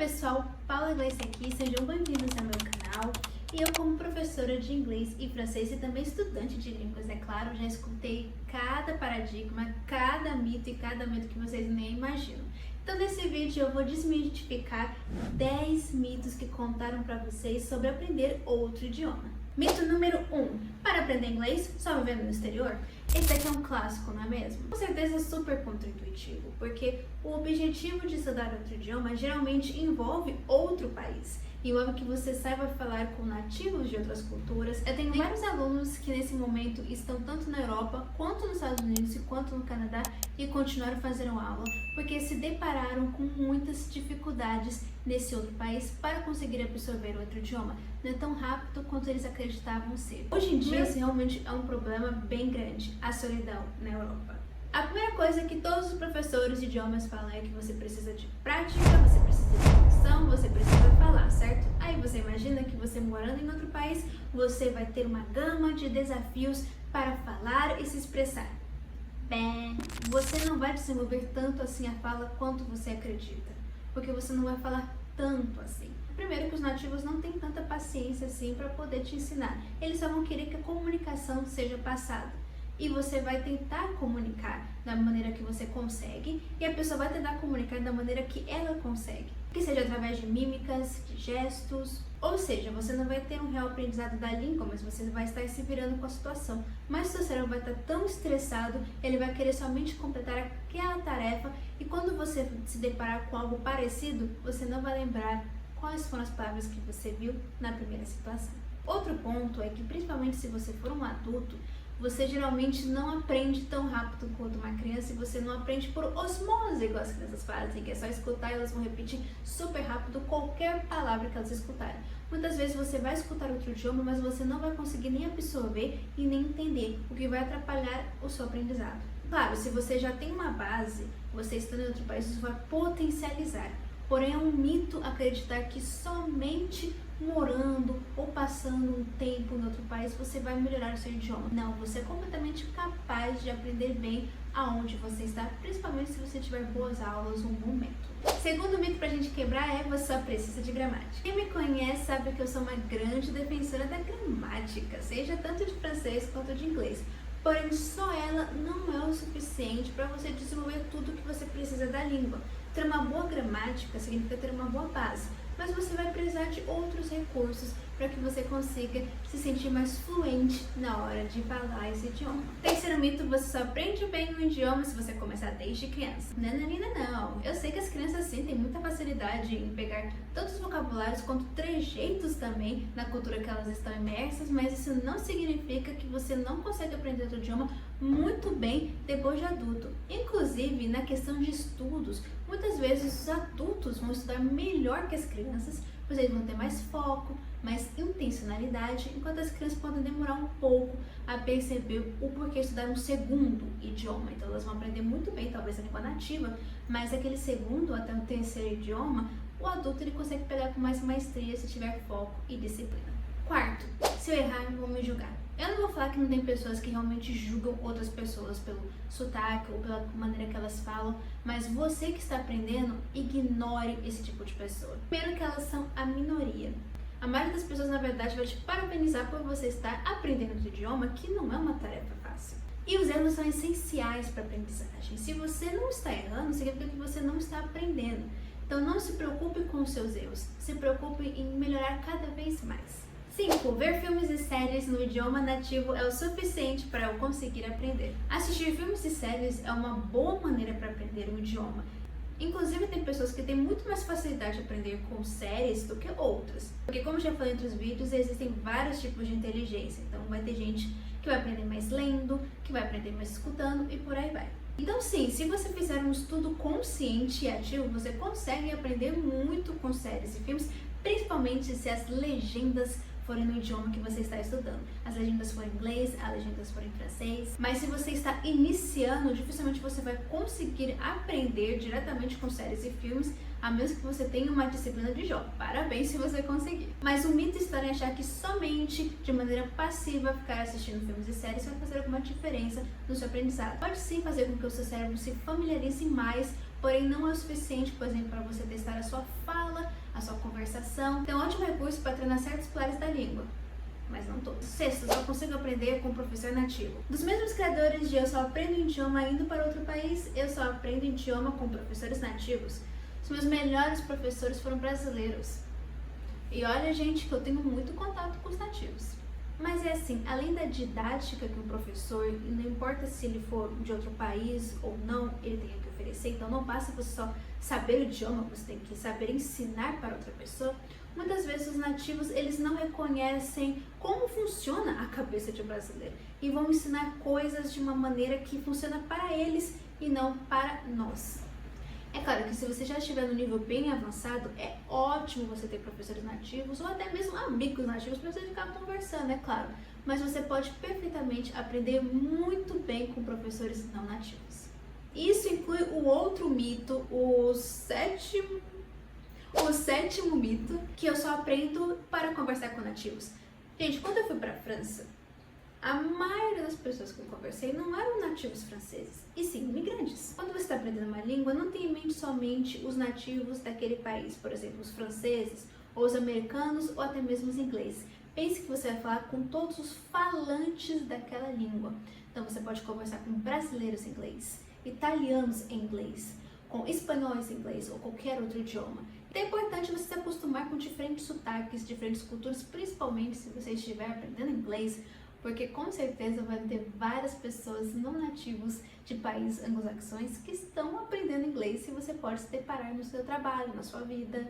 pessoal, Paula Gleice aqui, sejam bem-vindos ao meu canal. E eu, como professora de inglês e francês e também estudante de línguas, é claro, já escutei cada paradigma, cada mito e cada mito que vocês nem imaginam. Então nesse vídeo eu vou desmistificar 10 mitos que contaram para vocês sobre aprender outro idioma. Mito número 1. Para aprender inglês, só vivendo no exterior? Esse aqui é um clássico, não é mesmo? Com certeza é super contraintuitivo, porque o objetivo de estudar outro idioma geralmente envolve outro país. Envolve que você saiba falar com nativos de outras culturas. Eu tenho vários alunos que nesse momento estão tanto na Europa, quanto nos Estados Unidos, quanto no Canadá e continuaram fazendo aula, porque se depararam com muitas dificuldades nesse outro país para conseguir absorver outro idioma. Não é tão rápido quanto eles acreditavam ser. Hoje em dia, esse realmente é um problema bem grande, a solidão na Europa. A primeira coisa que todos os professores de idiomas falam é que você precisa de prática, você precisa de dicção, você precisa falar, certo? Aí você imagina que você morando em outro país, você vai ter uma gama de desafios para falar e se expressar. Bem, você não vai desenvolver tanto assim a fala quanto você acredita, porque você não vai falar tanto assim. Primeiro que os nativos não têm tanta paciência assim para poder te ensinar. Eles só vão querer que a comunicação seja passada. E você vai tentar comunicar da maneira que você consegue e a pessoa vai tentar comunicar da maneira que ela consegue. Que seja através de mímicas, de gestos, ou seja, você não vai ter um real aprendizado da língua, mas você vai estar se virando com a situação. Mas o seu cérebro vai estar tão estressado, ele vai querer somente completar aquela tarefa e quando você se deparar com algo parecido, você não vai lembrar quais foram as palavras que você viu na primeira situação. Outro ponto é que, principalmente se você for um adulto, você geralmente não aprende tão rápido quanto uma criança e você não aprende por osmose, igual as crianças fazem, que é só escutar e elas vão repetir super rápido qualquer palavra que elas escutarem. Muitas vezes você vai escutar outro idioma, mas você não vai conseguir nem absorver e nem entender, o que vai atrapalhar o seu aprendizado. Claro, se você já tem uma base, você estando em outro país, isso vai potencializar. Porém, é um mito acreditar que somente morando ou passando um tempo em outro país você vai melhorar o seu idioma. Não, você é completamente capaz de aprender bem aonde você está, principalmente se você tiver boas aulas no momento. Segundo mito pra gente quebrar é você só precisa de gramática. Quem me conhece sabe que eu sou uma grande defensora da gramática, seja tanto de francês quanto de inglês. Porém, só ela não é o suficiente para você desenvolver tudo o que você precisa da língua. Ter uma boa gramática significa ter uma boa base, mas você vai precisar de outros recursos para que você consiga se sentir mais fluente na hora de falar esse idioma. Terceiro mito, você só aprende bem um idioma se você começar desde criança. Não. Eu sei que as crianças sim têm muita facilidade em pegar tanto os vocabulários quanto trejeitos também na cultura que elas estão imersas, mas isso não significa que você não consegue aprender outro idioma muito bem depois de adulto. Inclusive, na questão de estudos, muitas vezes os adultos vão estudar melhor que as crianças, pois eles vão ter mais foco, mais intencionalidade, enquanto as crianças podem demorar um pouco a perceber o porquê estudar um segundo idioma. Então elas vão aprender muito bem, talvez a língua nativa, mas aquele segundo até o terceiro idioma, o adulto ele consegue pegar com mais maestria se tiver foco e disciplina. Quarto, se eu errar, vão me julgar. Eu não vou falar que não tem pessoas que realmente julgam outras pessoas pelo sotaque ou pela maneira que elas falam, mas você que está aprendendo, ignore esse tipo de pessoa. Primeiro que elas são a minoria. A maioria das pessoas, na verdade, vai te parabenizar por você estar aprendendo outro idioma, que não é uma tarefa fácil. E os erros são essenciais para a aprendizagem. Se você não está errando, significa que você não está aprendendo. Então não se preocupe com os seus erros, se preocupe em melhorar cada vez mais. 5. Ver filmes e séries no idioma nativo é o suficiente para eu conseguir aprender. Assistir filmes e séries é uma boa maneira para aprender um idioma. Inclusive, tem pessoas que têm muito mais facilidade de aprender com séries do que outras. Porque, como já falei em outros vídeos, existem vários tipos de inteligência. Então, vai ter gente que vai aprender mais lendo, que vai aprender mais escutando e por aí vai. Então, sim, se você fizer um estudo consciente e ativo, você consegue aprender muito com séries e filmes, principalmente se as legendas forem no idioma que você está estudando. As legendas forem em inglês, as legendas forem em francês. Mas se você está iniciando, dificilmente você vai conseguir aprender diretamente com séries e filmes, a menos que você tenha uma disciplina de jogo. Parabéns se você conseguir. Mas o mito está em achar que somente de maneira passiva ficar assistindo filmes e séries vai fazer alguma diferença no seu aprendizado. Pode sim fazer com que o seu cérebro se familiarize mais, porém não é o suficiente, por exemplo, para você testar a sua fala sua conversação. Então, é um ótimo recurso para treinar certos pilares da língua, mas não todos. Sexto, só consigo aprender com um professor nativo. Dos mesmos criadores de Eu Só Aprendo Idioma Indo para Outro País, Eu Só Aprendo Idioma com Professores Nativos, os meus melhores professores foram brasileiros. E olha, gente, que eu tenho muito contato com os nativos. Mas é assim, além da didática que um professor, e não importa se ele for de outro país ou não, ele tem que oferecer, então não basta você só saber o idioma, você tem que saber ensinar para outra pessoa. Muitas vezes os nativos, eles não reconhecem como funciona a cabeça de um brasileiro e vão ensinar coisas de uma maneira que funciona para eles e não para nós. É claro que se você já estiver no nível bem avançado, é ótimo você ter professores nativos ou até mesmo amigos nativos para você ficar conversando, é claro. Mas você pode perfeitamente aprender muito bem com professores não nativos. Isso inclui o outro mito, o sétimo mito, que eu só aprendo para conversar com nativos. Gente, quando eu fui para a França, a maioria das pessoas que eu conversei não eram nativos franceses, e sim imigrantes. Quando você está aprendendo uma língua, não tenha em mente somente os nativos daquele país, por exemplo, os franceses, ou os americanos, ou até mesmo os ingleses. Pense que você vai falar com todos os falantes daquela língua. Então você pode conversar com brasileiros em inglês, italianos em inglês, com espanhóis em inglês ou qualquer outro idioma. Então é importante você se acostumar com diferentes sotaques, diferentes culturas, principalmente se você estiver aprendendo inglês, porque com certeza vai ter várias pessoas não nativos de países anglo-saxões que estão aprendendo inglês e você pode se deparar no seu trabalho, na sua vida.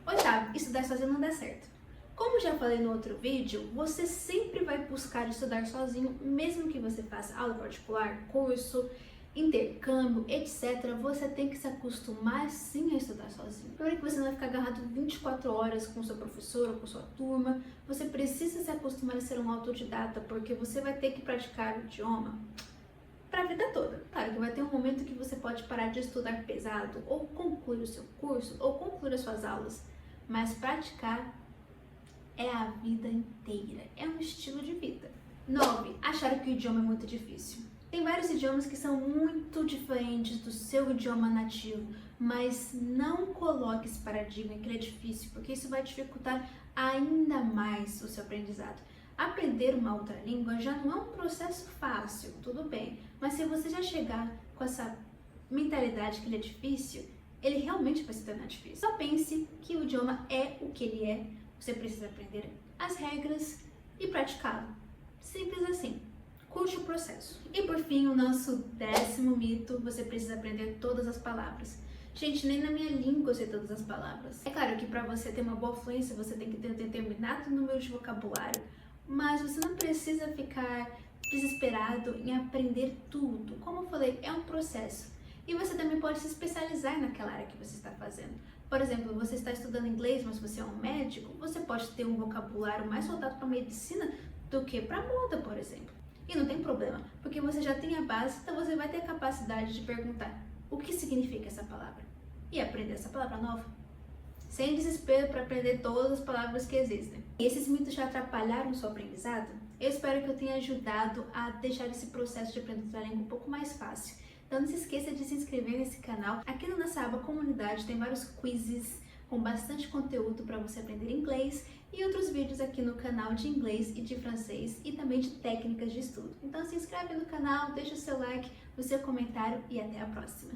Oitavo, estudar sozinho não dá certo. Como já falei no outro vídeo, você sempre vai buscar estudar sozinho, mesmo que você faça aula particular, curso, intercâmbio, etc. Você tem que se acostumar sim a estudar sozinho. Primeiro que você não vai ficar agarrado 24 horas com o seu professor ou com sua turma. Você precisa se acostumar a ser um autodidata, porque você vai ter que praticar o idioma para a vida toda. Claro que vai ter um momento que você pode parar de estudar pesado, ou concluir o seu curso, ou concluir as suas aulas, mas praticar é a vida inteira, é um estilo de vida. 9. Achar que o idioma é muito difícil. Tem vários idiomas que são muito diferentes do seu idioma nativo, mas não coloque esse paradigma que ele é difícil, porque isso vai dificultar ainda mais o seu aprendizado. Aprender uma outra língua já não é um processo fácil, tudo bem, mas se você já chegar com essa mentalidade que ele é difícil, ele realmente vai se tornar difícil. Só pense que o idioma é o que ele é, você precisa aprender as regras e praticá-lo. Simples assim. Curte o processo. E por fim, o nosso 10º mito, você precisa aprender todas as palavras. Gente, nem na minha língua eu sei todas as palavras. É claro que para você ter uma boa fluência, você tem que ter um determinado número de vocabulário, mas você não precisa ficar desesperado em aprender tudo. Como eu falei, é um processo. E você também pode se especializar naquela área que você está fazendo. Por exemplo, você está estudando inglês, mas você é um médico, você pode ter um vocabulário mais voltado para medicina do que para moda, por exemplo. E não tem problema, porque você já tem a base, então você vai ter a capacidade de perguntar o que significa essa palavra e aprender essa palavra nova. Sem desespero para aprender todas as palavras que existem. E esses mitos já atrapalharam o seu aprendizado? Eu espero que eu tenha ajudado a deixar esse processo de aprender a língua um pouco mais fácil. Então não se esqueça de se inscrever nesse canal. Aqui na nossa aba comunidade tem vários quizzes com bastante conteúdo para você aprender inglês e outros vídeos aqui no canal de inglês e de francês e também de técnicas de estudo. Então se inscreve no canal, deixa o seu like, o seu comentário e até a próxima.